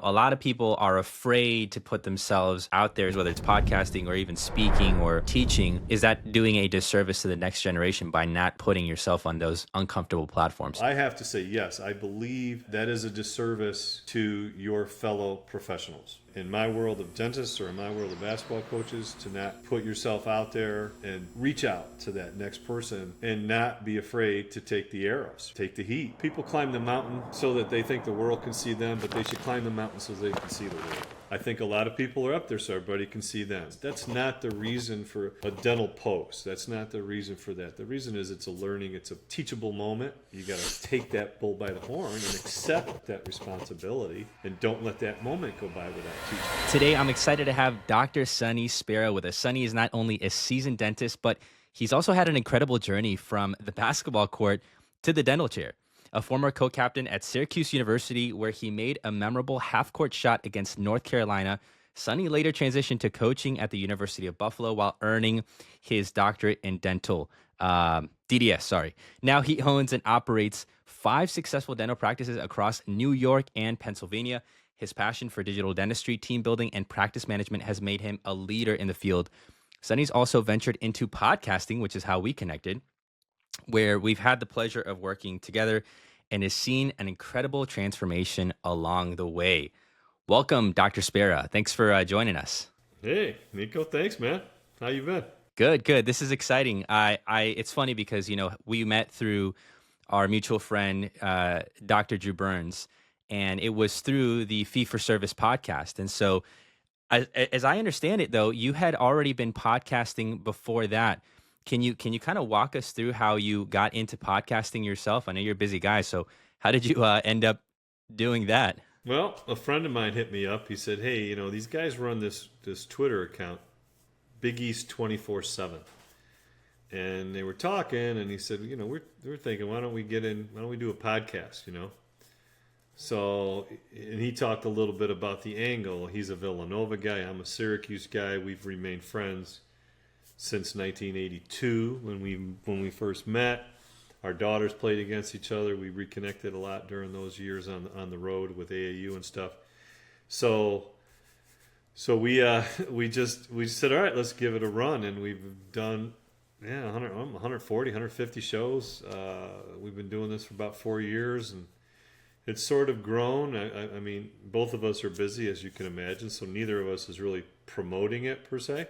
A lot of people are afraid to put themselves out there, whether it's podcasting or even speaking or teaching. Is that doing a disservice to the next generation by not putting yourself on those uncomfortable platforms? I have to say, yes, I believe that is a disservice to your fellow professionals. In my world of dentists or in my world of basketball coaches, to not put yourself out there and reach out to that next person and not be afraid to take the arrows, take the heat. People climb the mountain so that they think the world can see them, but they should climb the mountain so they can see the world. I think a lot of people are up there so everybody can see them. That's not the reason for a dental post. That's not the reason for that. The reason is it's a learning, it's a teachable moment. You got to take that bull by the horn and accept that responsibility and don't let that moment go by without teaching. Today, I'm excited to have Dr. Sonny Spera with us. Sonny is not only a seasoned dentist, but he's also had an incredible journey from the basketball court to the dental chair. A former co-captain at Syracuse University, where he made a memorable half-court shot against North Carolina. Sonny later transitioned to coaching at the University of Buffalo while earning his doctorate in dental, DDS. Now he owns and operates 5 successful dental practices across New York and Pennsylvania. His passion for digital dentistry, team building, and practice management has made him a leader in the field. Sonny's also ventured into podcasting, which is how we connected, where we've had the pleasure of working together and has seen an incredible transformation along the way. Welcome, Dr. Spera. Thanks for joining us. Hey, Nico, thanks, man. How you been? Good. This is exciting. It's funny because, we met through our mutual friend, Dr. Drew Burns, and it was through the Fee for Service podcast. And so as I understand it, though, you had already been podcasting before that. Can you kind of walk us through how you got into podcasting yourself? I know you're a busy guy, so how did you end up doing that? Well, a friend of mine hit me up. He said, "Hey, these guys run this Twitter account, Big East 24/7," and they were talking, and he said, we're thinking, why don't we do a podcast, So, and he talked a little bit about the angle. He's a Villanova guy. I'm a Syracuse guy. We've remained friends since 1982 when we first met. Our daughters played against each other. We reconnected a lot during those years on the road with AAU and stuff. So we said, all right, let's give it a run, and we've done 140, 150 shows. We've been doing this for about 4 years, and it's sort of grown. I mean, both of us are busy, as you can imagine, so neither of us is really promoting it per se.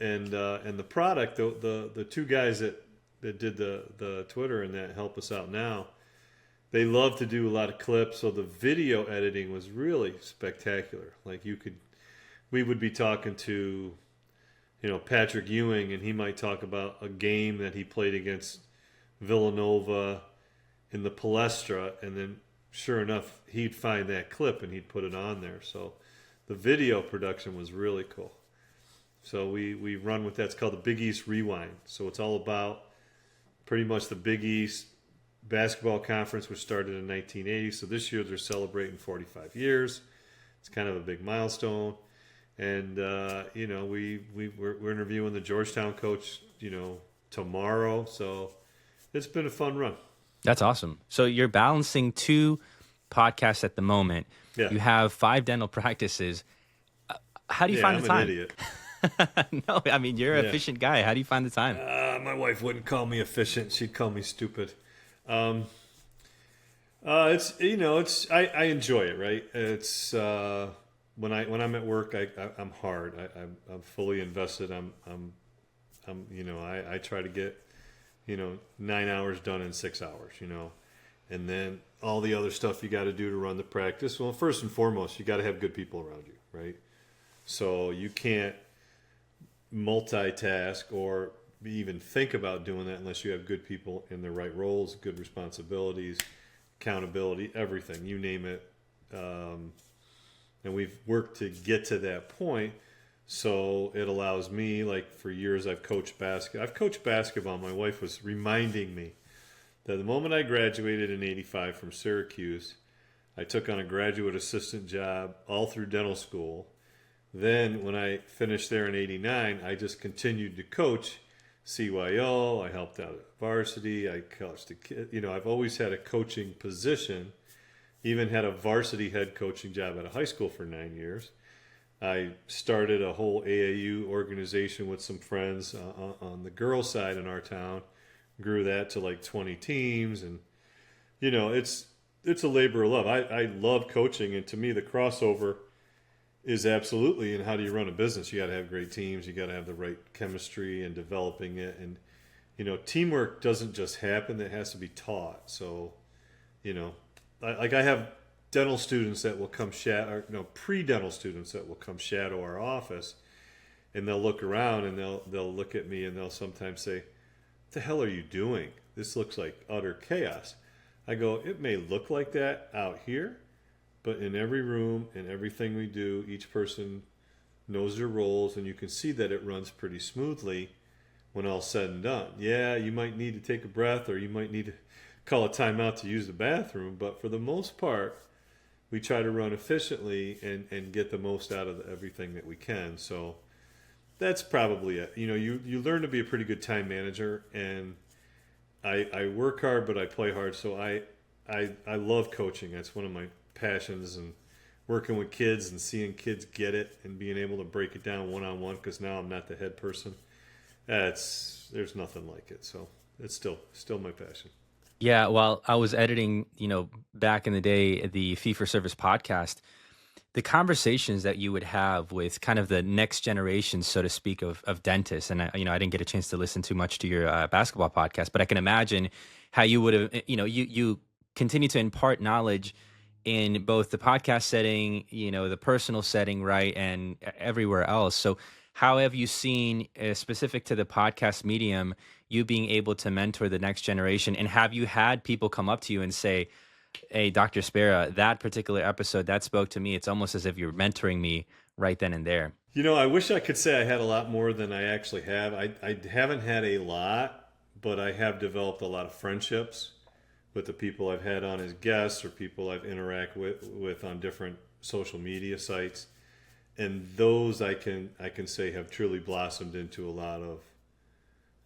And the product, the two guys that did the Twitter and that help us out now, they love to do a lot of clips. So the video editing was really spectacular. Like we would be talking to, Patrick Ewing, and he might talk about a game that he played against Villanova in the Palestra, and then sure enough, he'd find that clip and he'd put it on there. So the video production was really cool. So we run with that. It's called the Big East Rewind. So it's all about pretty much the Big East basketball conference, which started in 1980. So this year they're celebrating 45 years. It's kind of a big milestone. And, we're interviewing the Georgetown coach, tomorrow. So it's been a fun run. That's awesome. So you're balancing 2 podcasts at the moment. Yeah. You have 5 dental practices. How do you find the time? I'm an idiot. No, I mean, you're an efficient guy. How do you find the time? My wife wouldn't call me efficient. She'd call me stupid. I enjoy it, right? It's when I'm at work, I'm hard. I'm fully invested. I try to get 9 hours done in 6 hours, and then all the other stuff you got to do to run the practice. Well, first and foremost, you got to have good people around you, right? So you can't multitask or even think about doing that unless you have good people in the right roles, good responsibilities, accountability, everything, you name it. And we've worked to get to that point. So it allows me, like for years I've coached basketball. My wife was reminding me that the moment I graduated in 85 from Syracuse, I took on a graduate assistant job all through dental school. Then when I finished there in 89, I just continued to coach CYO. I helped out at varsity. I coached the kid. I've always had a coaching position. even had a varsity head coaching job at a high school for 9 years. I started a whole AAU organization with some friends on the girls' side in our town. Grew that to like 20 teams, and it's a labor of love. I love coaching, and to me, the crossover is absolutely in how do you run a business. You got to have great teams. You got to have the right chemistry and developing it, and teamwork doesn't just happen. It has to be taught. So, I have dental students that will come pre-dental students that will come shadow our office, and they'll look around and they'll look at me and they'll sometimes say, "What the hell are you doing? This looks like utter chaos." I go, "It may look like that out here, but in every room and everything we do, each person knows their roles, and you can see that it runs pretty smoothly when all's said and done. Yeah, you might need to take a breath, or you might need to call a timeout to use the bathroom, but for the most part, we try to run efficiently and get the most out of everything that we can." So that's probably it. You learn to be a pretty good time manager, and I work hard, but I play hard. So I love coaching. That's one of my passions, and working with kids and seeing kids get it and being able to break it down one-on-one, because now I'm not the head person. There's nothing like it. So it's still my passion. Yeah, well, I was editing, back in the day, the Fee for Service podcast. The conversations that you would have with kind of the next generation, so to speak, of dentists. And I didn't get a chance to listen too much to your basketball podcast, but I can imagine how you would have, you continue to impart knowledge in both the podcast setting, the personal setting, right, and everywhere else. So how have you seen, specific to the podcast medium, you being able to mentor the next generation? And have you had people come up to you and say, "Hey, Dr. Spera, that particular episode, that spoke to me. It's almost as if you're mentoring me right then and there"? I wish I could say I had a lot more than I actually have. I haven't had a lot, but I have developed a lot of friendships with the people I've had on as guests, or people I've interacted with on different social media sites. And those I can say have truly blossomed into a lot of,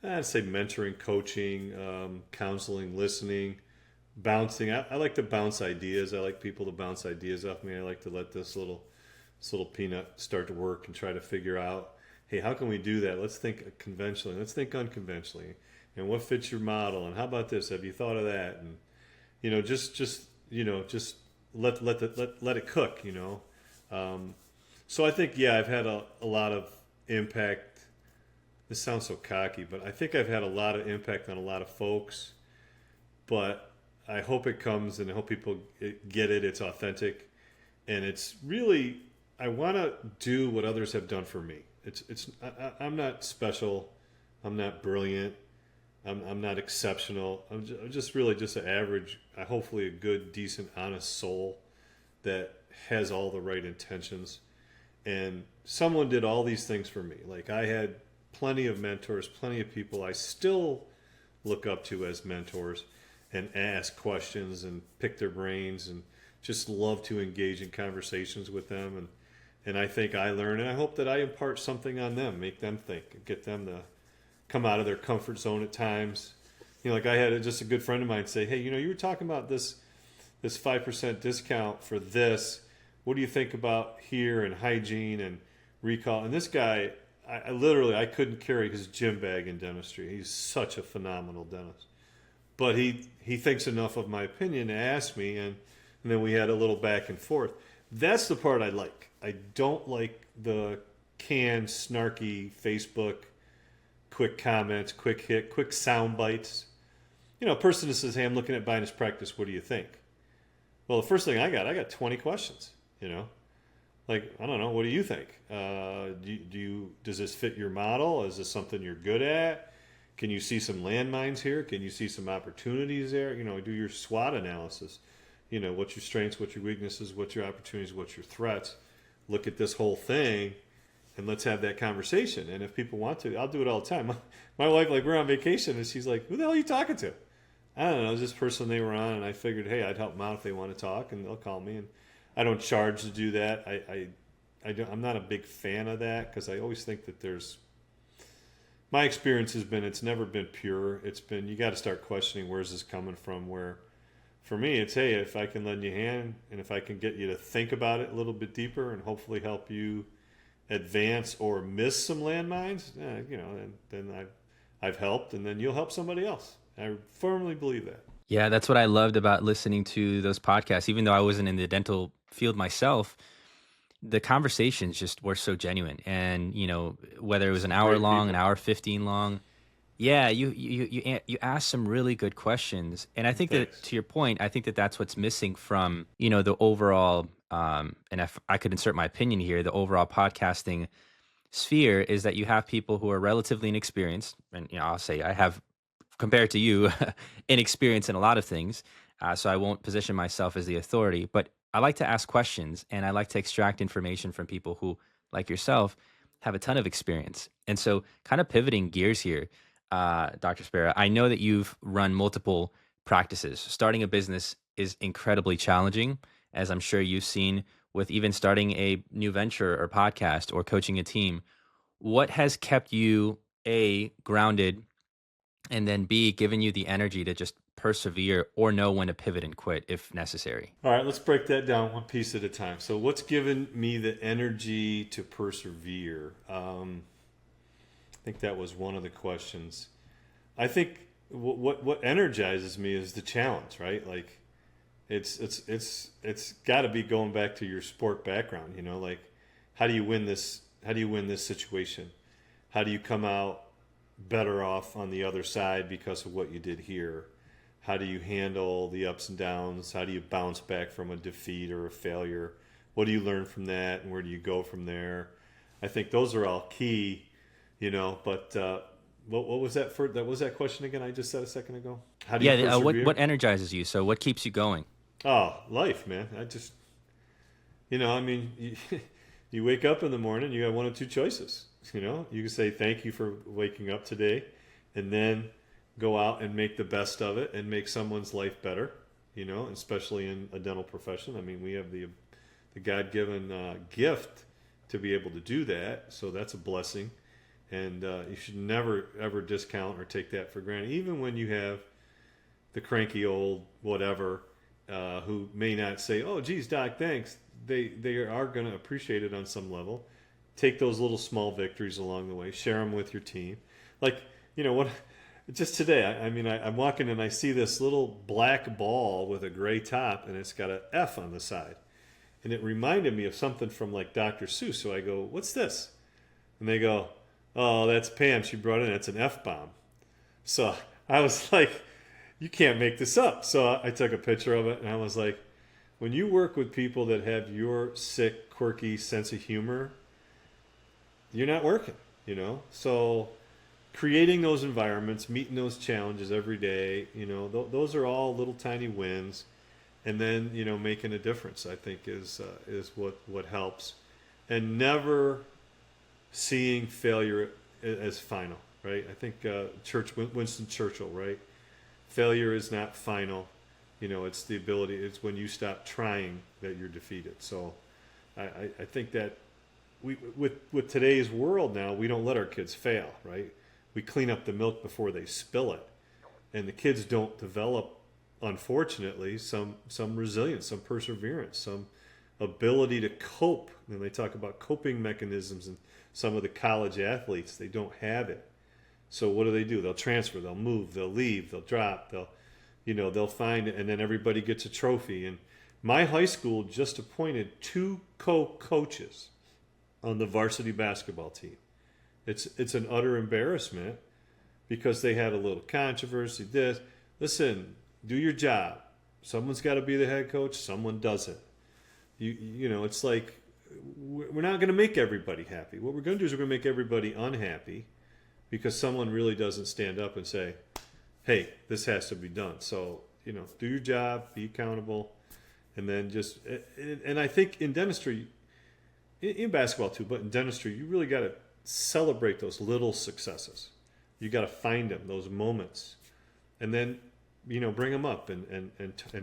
I'd say, mentoring, coaching, counseling, listening, bouncing. I like to bounce ideas. I like people to bounce ideas off me. I like to let this little peanut start to work and try to figure out, hey, how can we do that? Let's think conventionally. Let's think unconventionally. And what fits your model? And how about this? Have you thought of that? And just let it cook. So I think, yeah, I've had a lot of impact. This sounds so cocky, but I think I've had a lot of impact on a lot of folks. But I hope it comes, and I hope people get it. It's authentic, and it's really, I want to do what others have done for me. I'm not special. I'm not brilliant. I'm not exceptional. I'm just really just an average, hopefully a good, decent, honest soul that has all the right intentions. And someone did all these things for me. Like, I had plenty of mentors, plenty of people I still look up to as mentors, and ask questions and pick their brains, and just love to engage in conversations with them. And I think I learn, and I hope that I impart something on them, make them think, get them to come out of their comfort zone at times. Like, I had just a good friend of mine say, "Hey, you were talking about this 5% discount for this. What do you think about here, and hygiene and recall?" And this guy, I literally, I couldn't carry his gym bag in dentistry. He's such a phenomenal dentist. But he thinks enough of my opinion to ask me, and then we had a little back and forth. That's the part I like. I don't like the canned, snarky Facebook, quick comments, quick hit, quick sound bites. A person that says, "Hey, I'm looking at buying this practice. What do you think?" Well, the first thing I got 20 questions. Like, I don't know. What do you think? Does this fit your model? Is this something you're good at? Can you see some landmines here? Can you see some opportunities there? Do your SWOT analysis. What's your strengths, what's your weaknesses, what's your opportunities, what's your threats. Look at this whole thing, and let's have that conversation. And if people want to, I'll do it all the time. My wife, like, we're on vacation, and she's like, "Who the hell are you talking to?" I don't know, this person they were on, and I figured, hey, I'd help them out if they want to talk, and they'll call me. And I don't charge to do that. I'm not a big fan of that, because I always think that my experience has been, it's never been pure. It's been, you got to start questioning, where's this coming from, where for me, it's, hey, if I can lend you a hand and if I can get you to think about it a little bit deeper and hopefully help you advance or miss some landmines, and then I've helped, and then you'll help somebody else. I firmly believe that. Yeah, that's what I loved about listening to those podcasts. Even though I wasn't in the dental field myself, the conversations just were so genuine. And, whether it was an hour Great long, an people. hour 15 long, yeah, you asked some really good questions. And I think that, Thanks. to your point, I think that that's what's missing from, the overall, and if I could insert my opinion here, the overall podcasting sphere is that you have people who are relatively inexperienced. And, I'll say I have, compared to you, inexperienced in a lot of things. So I won't position myself as the authority, but I like to ask questions and I like to extract information from people who, like yourself, have a ton of experience. And so, kind of pivoting gears here, Dr. Spera, I know that you've run multiple practices. Starting a business is incredibly challenging, as I'm sure you've seen with even starting a new venture or podcast or coaching a team. What has kept you, A, grounded, and then B, given you the energy to just persevere or know when to pivot and quit if necessary? All right, let's break that down one piece at a time. So, what's given me the energy to persevere? I think that was one of the questions. I think what energizes me is the challenge, right? Like, it's got to be going back to your sport background. Like, how do you win this? How do you win this situation? How do you come out better off on the other side because of what you did here? How do you handle the ups and downs? How do you bounce back from a defeat or a failure? What do you learn from that, and where do you go from there? I think those are all key, But what was that for? That was that question again? I just said a second ago. How do you Yeah, persevere? what energizes you? So what keeps you going? Oh, life, man. I just, I mean, you wake up in the morning, you have one of two choices. You can say thank you for waking up today, and then go out and make the best of it and make someone's life better. Especially in a dental profession. I mean, we have the God-given gift to be able to do that, so that's a blessing, and you should never ever discount or take that for granted, even when you have the cranky old whatever who may not say, "Oh, geez, Doc, thanks." They are going to appreciate it on some level. Take those little small victories along the way. Share them with your team. Like, what? Just today, I'm walking and I see this little black ball with a gray top, and it's got an F on the side, and it reminded me of something from like Dr. Seuss. So I go, "What's this?" And they go, "Oh, that's Pam. She brought it in. It's an F bomb." So I was like, you can't make this up. So I took a picture of it, and I was like, when you work with people that have your sick, quirky sense of humor, you're not working. So creating those environments, meeting those challenges every day, those are all little tiny wins. And then, making a difference, I think, is what helps. And never seeing failure as final, right? I think Winston Churchill, right? Failure is not final. It's the ability. It's when you stop trying that you're defeated. So, I think that with today's world now, we don't let our kids fail, right? We clean up the milk before they spill it, and the kids don't develop, unfortunately, some resilience, some perseverance, some ability to cope. And they talk about coping mechanisms, and some of the college athletes, they don't have it. So what do? They'll transfer, they'll move, they'll leave, they'll drop, they'll find it, and then everybody gets a trophy. And my high school just appointed 2 co-coaches on the varsity basketball team. It's an utter embarrassment because they had a little controversy. Listen, do your job. Someone's got to be the head coach. Someone doesn't. It's like we're not going to make everybody happy. What we're going to do is we're going to make everybody unhappy because someone really doesn't stand up and say, hey, this has to be done. So, do your job, be accountable, and then and I think in dentistry, in basketball too, but in dentistry, you really got to celebrate those little successes. You got to find them, those moments, and then, bring them up and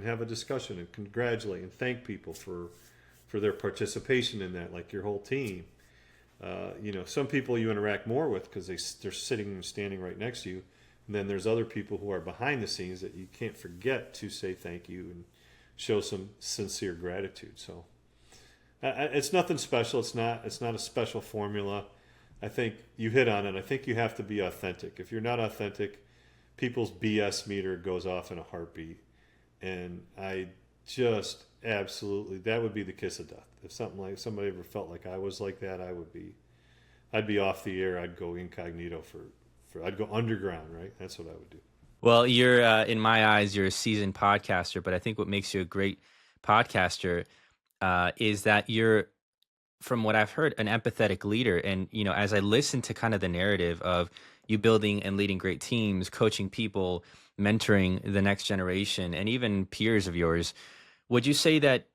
have a discussion and congratulate and thank people for their participation in that, like your whole team. Some people you interact more with because they're sitting and standing right next to you. And then there's other people who are behind the scenes that you can't forget to say thank you and show some sincere gratitude. So it's nothing special. It's not a special formula. I think you hit on it. I think you have to be authentic. If you're not authentic, people's BS meter goes off in a heartbeat. And I just absolutely, that would be the kiss of death. If somebody ever felt like I was like that, I'd be off the air. I'd go incognito I'd go underground, right? That's what I would do. Well, you're in my eyes, you're a seasoned podcaster, but I think what makes you a great podcaster is that you're, from what I've heard, an empathetic leader. And as I listen to kind of the narrative of you building and leading great teams, coaching people, mentoring the next generation, and even peers of yours, would you say that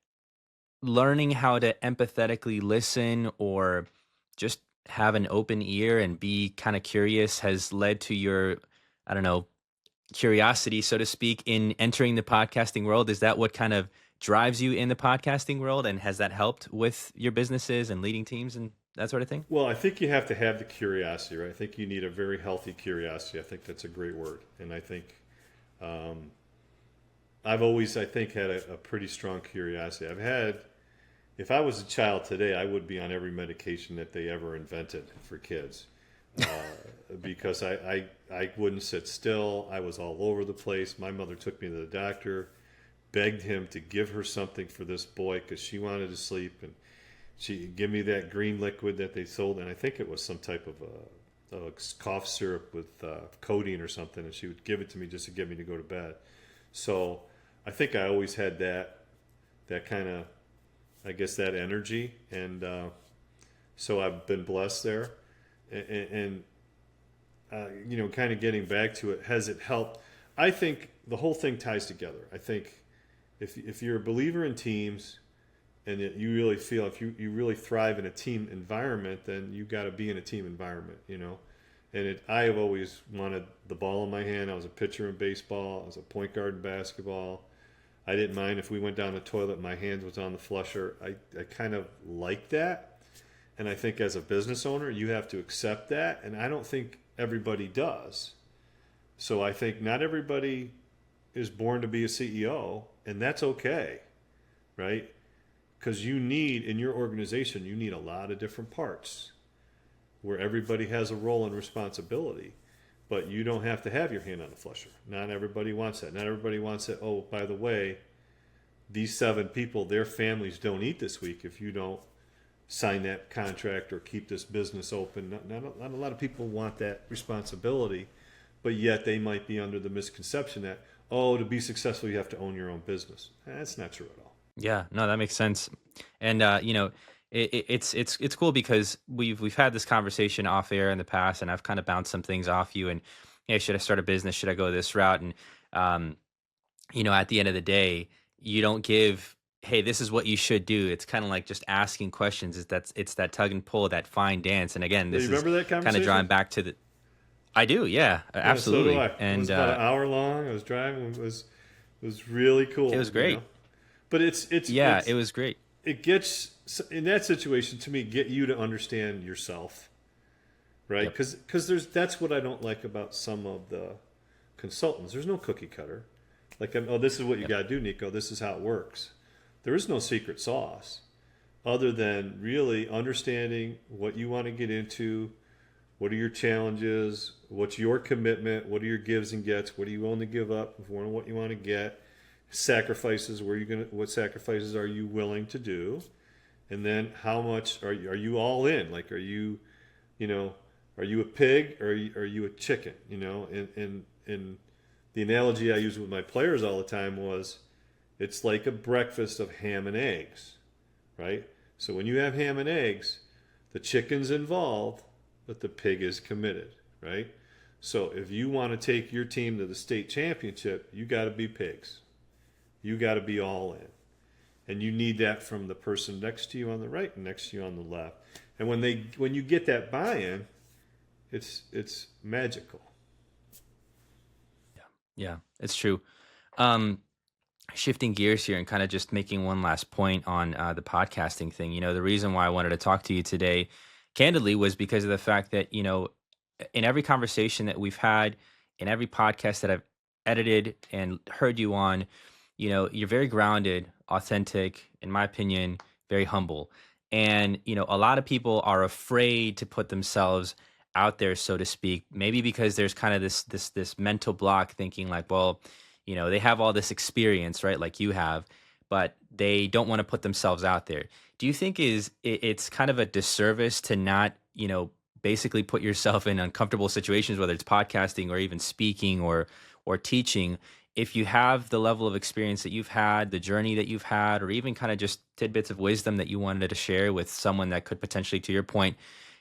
learning how to empathetically listen or just have an open ear and be kind of curious has led to your, I don't know, curiosity, so to speak, in entering the podcasting world? Is that what kind of drives you in the podcasting world? And has that helped with your businesses and leading teams and that sort of thing? Well, I think you have to have the curiosity, right? I think you need a very healthy curiosity. I think that's a great word. And I think I've always, I think, had a pretty strong curiosity. If I was a child today, I would be on every medication that they ever invented for kids. Because I wouldn't sit still. I was all over the place. My mother took me to the doctor, begged him to give her something for this boy because she wanted to sleep, and she give me that green liquid that they sold, and I think it was some type of a cough syrup with codeine or something, and she would give it to me just to get me to go to bed. So I think I always had that kind of, I guess, that energy, and so I've been blessed there. And kind of getting back to it, has it helped? I think the whole thing ties together. I think if you're a believer in teams and you really feel if you really thrive in a team environment, then you got to be in a team environment, And I have always wanted the ball in my hand. I was a pitcher in baseball. I was a point guard in basketball. I didn't mind if we went down the toilet, my hand was on the flusher. I kind of like that. And I think as a business owner, you have to accept that. And I don't think everybody does. So I think not everybody is born to be a CEO, and that's okay, right? Because in your organization, you need a lot of different parts where everybody has a role and responsibility. But you don't have to have your hand on the flusher. Not everybody wants that. Not everybody wants it. Oh, by the way, these 7 people, their families don't eat this week if you don't sign that contract or keep this business open. Not a lot of people want that responsibility, but yet they might be under the misconception that, to be successful, you have to own your own business. That's not true at all. Yeah, no, that makes sense. And it's cool because we've had this conversation off air in the past, and I've kind of bounced some things off you. And hey, should I start a business? Should I go this route? And at the end of the day, you don't give, hey, this is what you should do. It's kind of like just asking questions. It's that tug and pull, that fine dance. And again, this you remember that kind of drawing back to the. I do, yeah, absolutely. So do I. And it was about an hour long. I was driving. It was really cool. It was great. But it was great. It gets, in that situation, to me, get you to understand yourself, right? Because that's what I don't like about some of the consultants. There's no cookie cutter. Like, this is what you got to do, Nico. This is how it works. There is no secret sauce other than really understanding what you want to get into, what are your challenges, what's your commitment, what are your gives and gets, what are you willing to give up, what you want to get, sacrifices, what sacrifices are you willing to do, and then how much are you all in? Like, are you a pig or are you a chicken? And the analogy I use with my players all the time was, it's like a breakfast of ham and eggs, right? So when you have ham and eggs, the chicken's involved, but the pig is committed, right? So if you want to take your team to the state championship, you got to be pigs. You got to be all in. And you need that from the person next to you on the right and next to you on the left. And when you get that buy-in, it's magical. Yeah, it's true. Shifting gears here and kind of just making one last point on the podcasting thing. The reason why I wanted to talk to you today, candidly, was because of the fact that, in every conversation that we've had, in every podcast that I've edited and heard you on, you're very grounded, authentic, in my opinion, very humble. And, a lot of people are afraid to put themselves out there, so to speak, maybe because there's kind of this mental block thinking like, well, they have all this experience, right? Like you have, but they don't want to put themselves out there. Do you think it's kind of a disservice to not, basically put yourself in uncomfortable situations, whether it's podcasting or even speaking or teaching, if you have the level of experience that you've had, the journey that you've had, or even kind of just tidbits of wisdom that you wanted to share with someone that could potentially, to your point,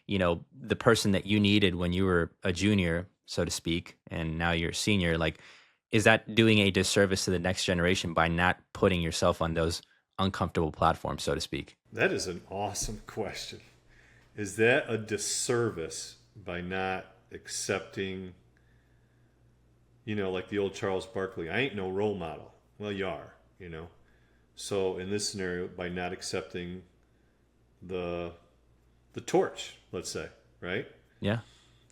the person that you needed when you were a junior, so to speak, and now you're a senior, like, is that doing a disservice to the next generation by not putting yourself on those uncomfortable platforms, so to speak? That is an awesome question. Is that a disservice by not accepting, like the old Charles Barkley, I ain't no role model? Well, you are, So in this scenario, by not accepting the torch, let's say, right? Yeah.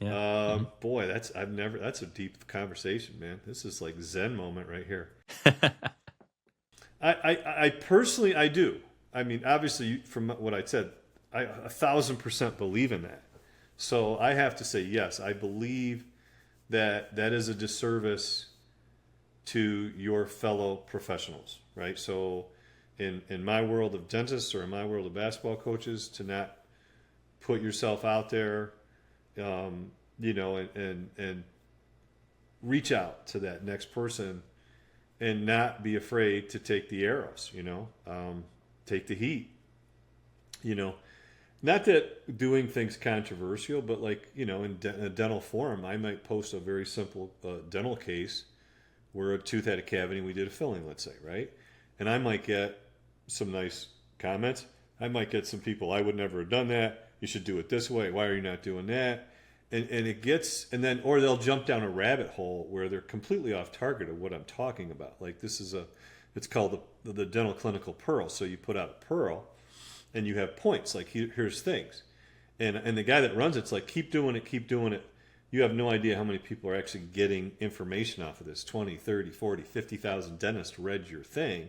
Yeah. Boy, that's a deep conversation, man. This is like Zen moment right here. I personally, I do. I mean, obviously, from what I said, I 1,000% believe in that. So I have to say, yes, I believe that is a disservice to your fellow professionals, right? So in my world of dentists or in my world of basketball coaches, to not put yourself out there, and reach out to that next person and not be afraid to take the arrows, take the heat, not that doing things controversial, but like, in a dental forum, I might post a very simple dental case where a tooth had a cavity and we did a filling, let's say, right? And I might get some nice comments. I might get some people, I would never have done that. You should do it this way. Why are you not doing that? And it gets, and then, or they'll jump down a rabbit hole where they're completely off target of what I'm talking about. Like this is it's called the dental clinical pearl. So you put out a pearl and you have points, like here's things. And the guy that runs it's like, keep doing it, keep doing it. You have no idea how many people are actually getting information off of this. 20, 30, 40, 50,000 dentists read your thing.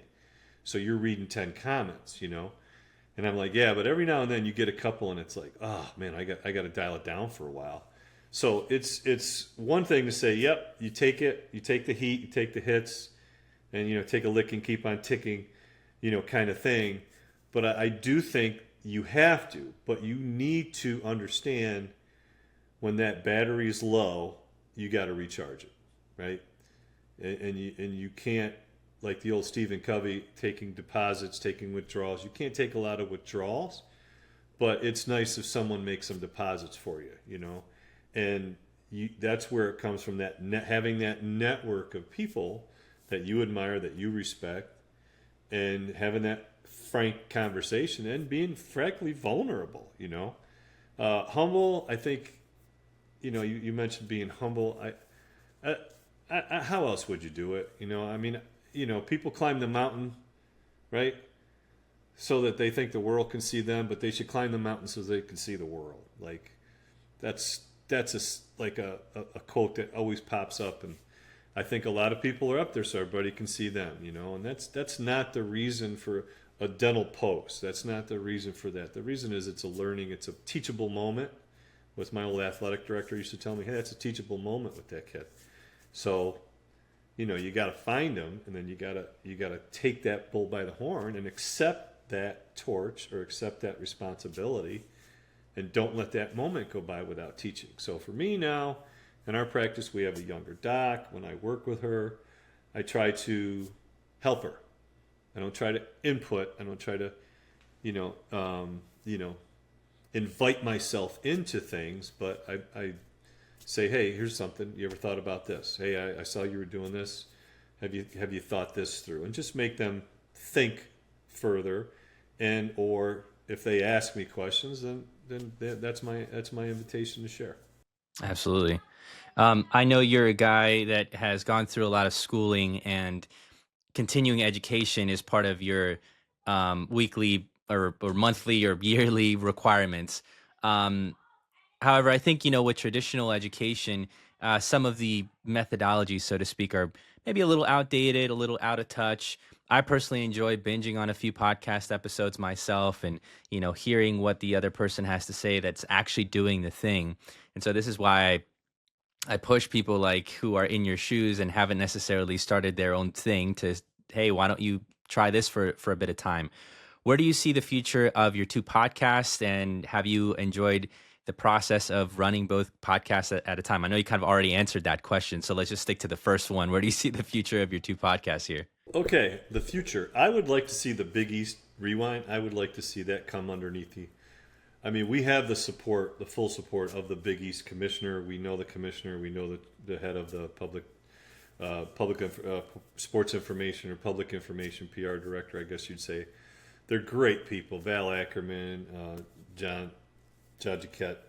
So you're reading 10 comments, And I'm like, yeah, but every now and then you get a couple and it's like, oh man, I got to dial it down for a while. So it's one thing to say, yep, you take it, you take the heat, you take the hits, and take a lick and keep on ticking, kind of thing. But I do think you have to, but you need to understand when that battery is low, you got to recharge it, right? And you can't, like the old Stephen Covey, taking deposits, taking withdrawals. You can't take a lot of withdrawals, but it's nice if someone makes some deposits for you, And that's where it comes from, that having that network of people that you admire, that you respect, and having that frank conversation and being frankly vulnerable, Humble, I think, you mentioned being humble. How else would you do it? I mean, people climb the mountain, right? So that they think the world can see them, but they should climb the mountain so they can see the world. Like that's a quote that always pops up, and I think a lot of people are up there so everybody can see them, and that's not the reason for a dental post. That's not the reason for that. The reason is it's a teachable moment. With my old athletic director used to tell me, hey, that's a teachable moment with that kid. So, you got to find them, and then you got to take that bull by the horn and accept that torch or accept that responsibility, and don't let that moment go by without teaching. So for me now, in our practice, we have a younger doc. When I work with her, I try to help her. I don't try to input. I don't try to, invite myself into things, but I say, hey, here's something. You ever thought about this? Hey, I saw you were doing this. Have you thought this through? And just make them think further, and or if they ask me questions, then that's my invitation to share. Absolutely. I know you're a guy that has gone through a lot of schooling, and continuing education is part of your weekly or monthly or yearly requirements. However, I think, with traditional education, some of the methodologies, so to speak, are maybe a little outdated, a little out of touch. I personally enjoy binging on a few podcast episodes myself and, hearing what the other person has to say that's actually doing the thing. And so this is why I push people like who are in your shoes and haven't necessarily started their own thing to, hey, why don't you try this for a bit of time? Where do you see the future of your two podcasts, and have you enjoyed the process of running both podcasts at a time? I know you kind of already answered that question, so let's just stick to the first one. Where do you see the future of your two podcasts here? Okay, the future. I would like to see the Big East Rewind. I would like to see that come underneath the. I mean, we have the support, the full support of the Big East commissioner. We know the commissioner. We know the head of the sports information or public information PR director, I guess you'd say. They're great people. Val Ackerman, John Paquette,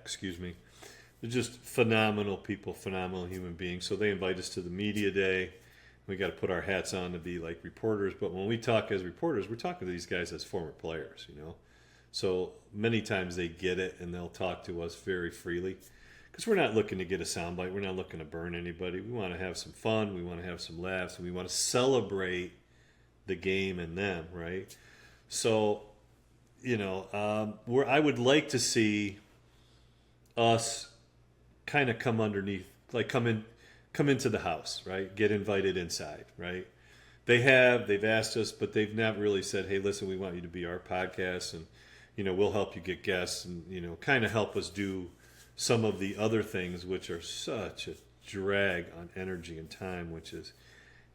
excuse me. They're just phenomenal people, phenomenal human beings. So they invite us to the media day. We got to put our hats on to be like reporters. But when we talk as reporters, we're talking to these guys as former players, So many times they get it and they'll talk to us very freely. Because we're not looking to get a soundbite. We're not looking to burn anybody. We want to have some fun. We want to have some laughs. And we want to celebrate the game and them, right? So, where I would like to see us kind of come underneath, like come into the house, right? Get invited inside, right? They've asked us, but they've not really said, hey, listen, we want you to be our podcast, and we'll help you get guests, and kind of help us do some of the other things which are such a drag on energy and time, which is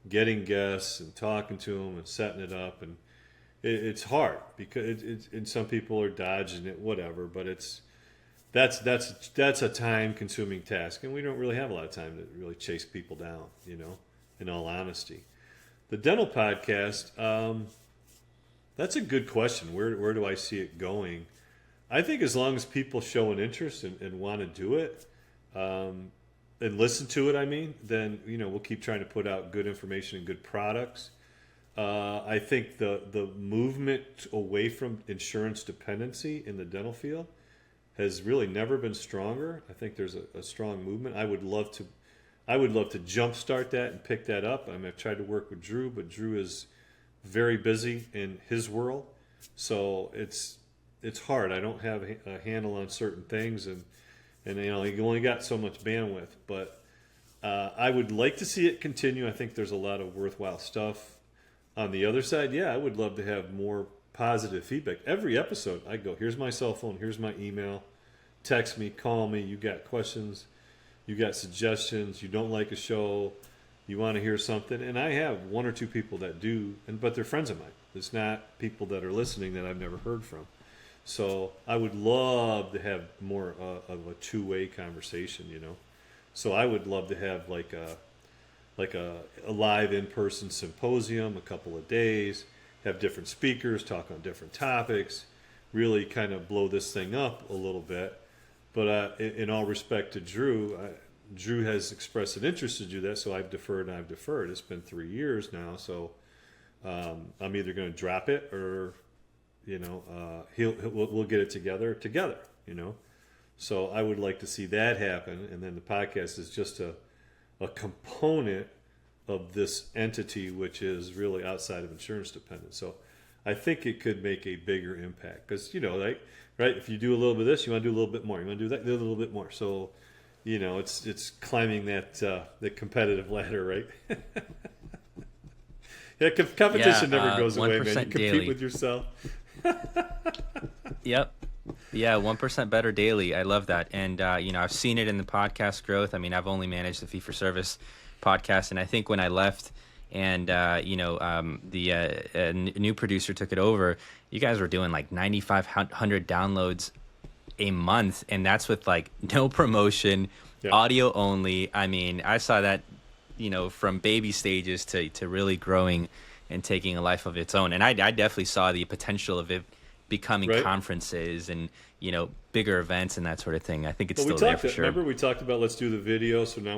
getting guests and talking to them and setting it up, and it's hard because and some people are dodging it, whatever. But that's a time-consuming task, and we don't really have a lot of time to really chase people down. In all honesty, the dental podcast. That's a good question. Where do I see it going? I think as long as people show an interest and want to do it, and listen to it, then we'll keep trying to put out good information and good products. I think the movement away from insurance dependency in the dental field has really never been stronger. I think there's a strong movement. I would love to jumpstart that and pick that up. I've tried to work with Drew, but Drew is very busy in his world, so it's hard. I don't have a handle on certain things, and you only got so much bandwidth. But I would like to see it continue. I think there's a lot of worthwhile stuff. On the other side, yeah, I would love to have more positive feedback. Every episode, I go, here's my cell phone, here's my email, text me, call me. You got questions, you got suggestions, you don't like a show, you want to hear something. And I have one or two people that do, but they're friends of mine. It's not people that are listening that I've never heard from. So I would love to have more of a two-way conversation, So I would love to have like a live in-person symposium, a couple of days, have different speakers talk on different topics, really kind of blow this thing up a little bit. But in all respect to Drew, Drew has expressed an interest to do that, so I've deferred. It's been 3 years now, so I'm either going to drop it or, we'll get it together, So I would like to see that happen, and then the podcast is just a component of this entity, which is really outside of insurance dependence. So I think it could make a bigger impact because, right? If you do a little bit of this, you want to do a little bit more. You want to do that, do a little bit more. So, it's climbing that the competitive ladder, right? Yeah, competition never goes away, man. You compete daily with yourself. Yep. Yeah, 1% better daily. I love that. And, I've seen it in the podcast growth. I've only managed the fee-for-service podcast. And I think when I left and, the new producer took it over, you guys were doing like 9,500 downloads a month. And that's with like no promotion, audio only. I saw that, from baby stages to really growing and taking a life of its own. And I definitely saw the potential of it becoming conferences and bigger events and that sort of thing. I think it's still there for sure. Remember we talked about let's do the video, so now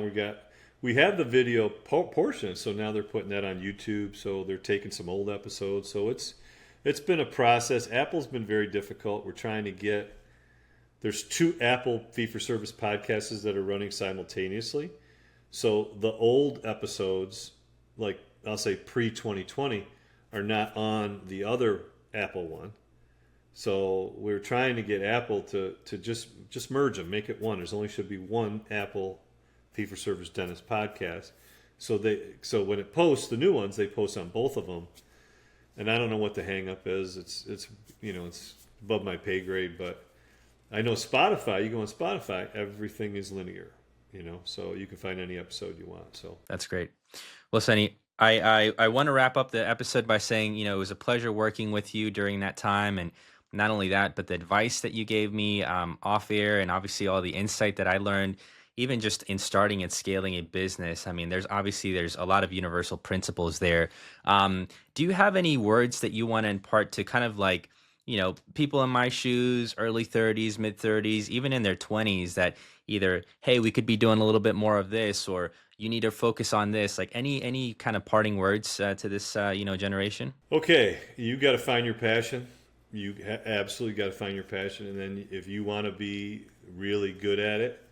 we have the video portion, so now they're putting that on YouTube, so they're taking some old episodes. So it's been a process. Apple's been very difficult. We're trying to get there's two Apple fee-for-service podcasts that are running simultaneously. So the old episodes, like I'll say pre-2020, are not on the other Apple one. So we're trying to get Apple to just merge them, make it one. There's only should be one Apple fee-for-service dentist podcast. So when it posts the new ones, they post on both of them. And I don't know what the hang up is. It's above my pay grade, but I know Spotify, you go on Spotify, everything is linear, so you can find any episode you want. So That's great. Well, Sonny, I want to wrap up the episode by saying, it was a pleasure working with you during that time. And not only that, but the advice that you gave me off air, and obviously all the insight that I learned, even just in starting and scaling a business. I mean, there's a lot of universal principles there. Do you have any words that you want to impart to kind of like, people in my shoes, early 30s, mid 30s, even in their 20s, that either, hey, we could be doing a little bit more of this, or you need to focus on this, like any kind of parting words to this, generation? Okay, you got to find your passion. You absolutely got to find your passion. And then if you want to be really good at it,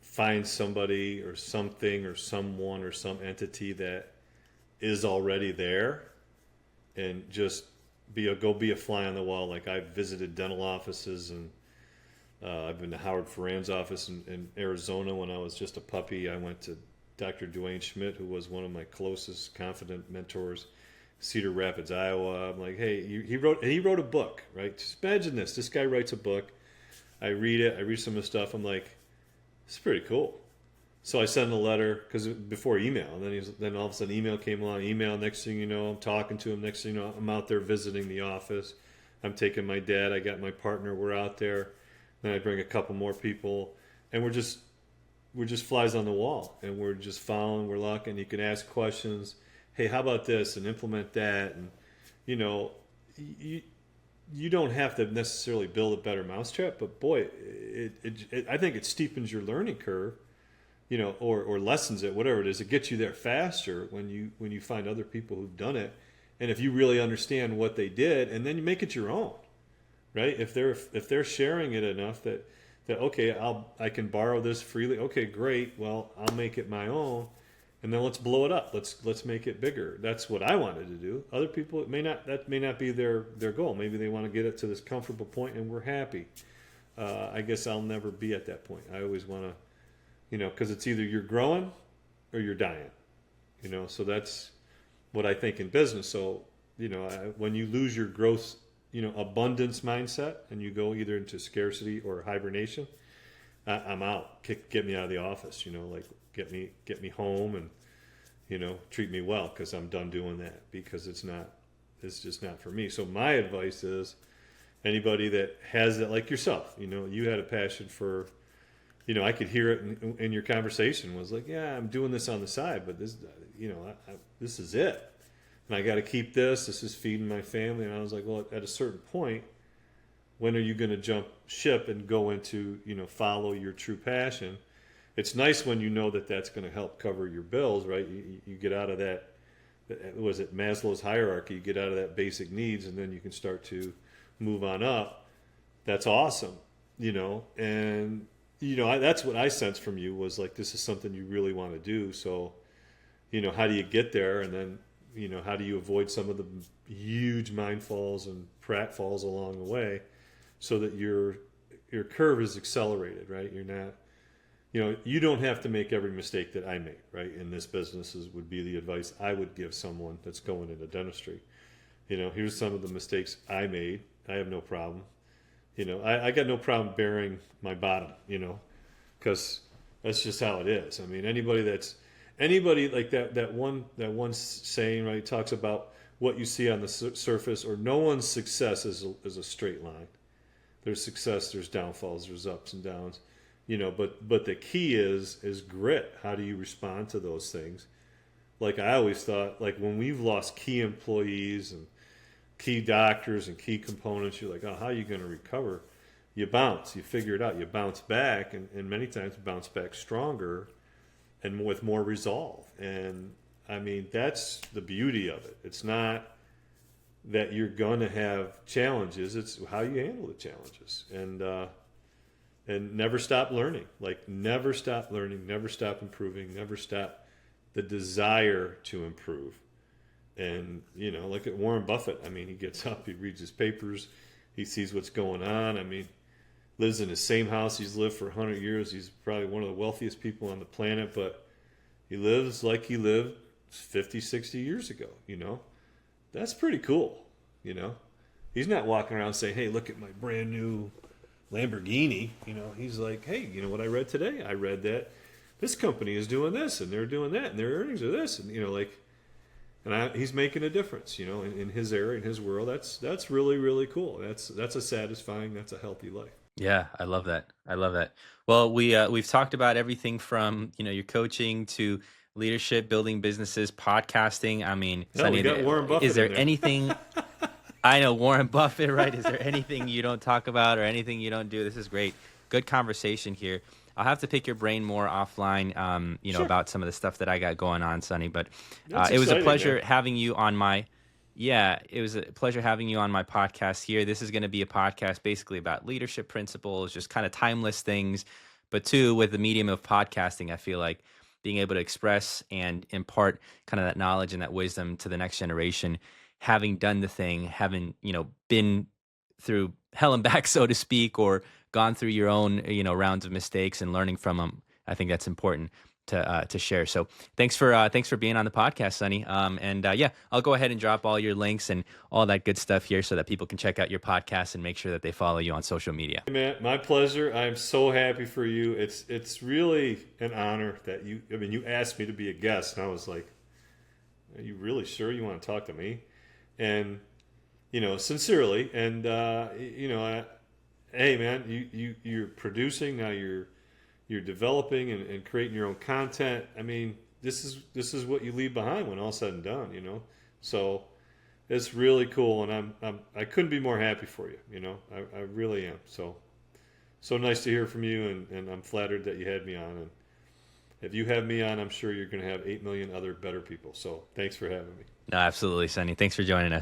find somebody or something or someone or some entity that is already there, and just go be a fly on the wall. Like, I've visited dental offices, and I've been to Howard Ferran's office in Arizona when I was just a puppy. I went to Dr. Dwayne Schmidt, who was one of my closest confident mentors, Cedar Rapids, Iowa. I'm like, hey, he wrote a book, right? Just imagine this guy writes a book. I read it. I read some of the stuff. I'm like, it's pretty cool. So I sent a letter, because before email, and then all of a sudden email came along. Email, next thing you know, I'm talking to him. Next thing you know, I'm out there visiting the office. I'm taking my dad. I got my partner. We're out there. Then I bring a couple more people, and we're just flies on the wall, and we're just following. We're looking. You can ask questions. Hey, how about this? And implement that. And you don't have to necessarily build a better mousetrap, but boy, I think it steepens your learning curve, or lessens it, whatever it is. It gets you there faster when you find other people who've done it, and if you really understand what they did, and then you make it your own, right? If they're sharing it enough that okay, I can borrow this freely. Okay, great. Well, I'll make it my own. And then let's blow it up. Let's make it bigger. That's what I wanted to do. Other people, that may not be their goal. Maybe they want to get it to this comfortable point, and we're happy. I guess I'll never be at that point. I always want to, because it's either you're growing or you're dying. So that's what I think in business. So when you lose your growth, abundance mindset, and you go either into scarcity or hibernation, I'm out. Get me out of the office. Like, get me home, and treat me well, because I'm done doing that, because it's just not for me. So my advice is, anybody that has that, like yourself, you had a passion for, I could hear it in your conversation, was like, yeah, I'm doing this on the side, but this, this is it, and I got to keep this. This is feeding my family. And I was like, well, at a certain point, when are you going to jump ship and go into, follow your true passion? It's nice when you know that that's going to help cover your bills, right? You get out of that, was it Maslow's hierarchy? You get out of that basic needs, and then you can start to move on up. That's awesome, and, that's what I sensed from you, was like, this is something you really want to do. So, how do you get there? And then, how do you avoid some of the huge mindfalls and pratfalls along the way, so that your curve is accelerated, right? You're not, you don't have to make every mistake that I made, right? In this business would be the advice I would give someone that's going into dentistry. Here's some of the mistakes I made. I have no problem. I got no problem bearing my bottom, because that's just how it is. I mean, anybody like that one saying, right, talks about what you see on the surface, or no one's success is a straight line. There's success, there's downfalls, there's ups and downs. But the key is grit. How do you respond to those things? Like, I always thought, like, when we've lost key employees and key doctors and key components, you're like, oh, how are you going to recover? You bounce. You figure it out. You bounce back, and many times bounce back stronger and with more resolve. And, I mean, that's the beauty of it. It's not that you're going to have challenges. It's how you handle the challenges. And, and never stop learning. Like never stop learning, never stop improving, never stop the desire to improve. And look at Warren Buffett. I mean, he gets up, he reads his papers, he sees what's going on. I mean, lives in the same house he's lived for 100 years. He's probably one of the wealthiest people on the planet, but he lives like he lived 50, 60 years ago. That's pretty cool. He's not walking around saying, hey, look at my brand new Lamborghini. He's like, hey, you know what I read today? I read that this company is doing this and they're doing that and their earnings are this. And, he's making a difference, in his area, in his world. That's really, really cool. That's a satisfying, that's a healthy life. Yeah, I love that. I love that. Well, we've talked about everything from your coaching to leadership, building businesses, podcasting. I mean, Hell, we got Warren Buffett is there in there. anything? I know Warren Buffett, right? Is there anything you don't talk about or anything you don't do? This is great. Good conversation here. I'll have to pick your brain more offline, Sure. about some of the stuff that I got going on, Sonny. But That's it was a exciting, pleasure man. having you on my. Yeah, it was a pleasure having you on my podcast here. This is going to be a podcast basically about leadership principles, just kind of timeless things. But too, with the medium of podcasting, I feel like being able to express and impart kind of that knowledge and that wisdom to the next generation, having done the thing, having, been through hell and back, so to speak, or gone through your own, rounds of mistakes and learning from them. I think that's important to share. So thanks for being on the podcast, Sonny. Yeah, I'll go ahead and drop all your links and all that good stuff here so that people can check out your podcast and make sure that they follow you on social media. Hey, man, my pleasure. I'm so happy for you. It's really an honor that you asked me to be a guest, and I was like, are you really sure you want to talk to me? And sincerely, and hey, man, you're producing now. You're developing and creating your own content. I mean, this is what you leave behind when all's said and done. So it's really cool, and I couldn't be more happy for you. I really am. So nice to hear from you, and I'm flattered that you had me on. And if you have me on, I'm sure you're going to have 8 million other better people. So thanks for having me. No, absolutely, Sonny. Thanks for joining us.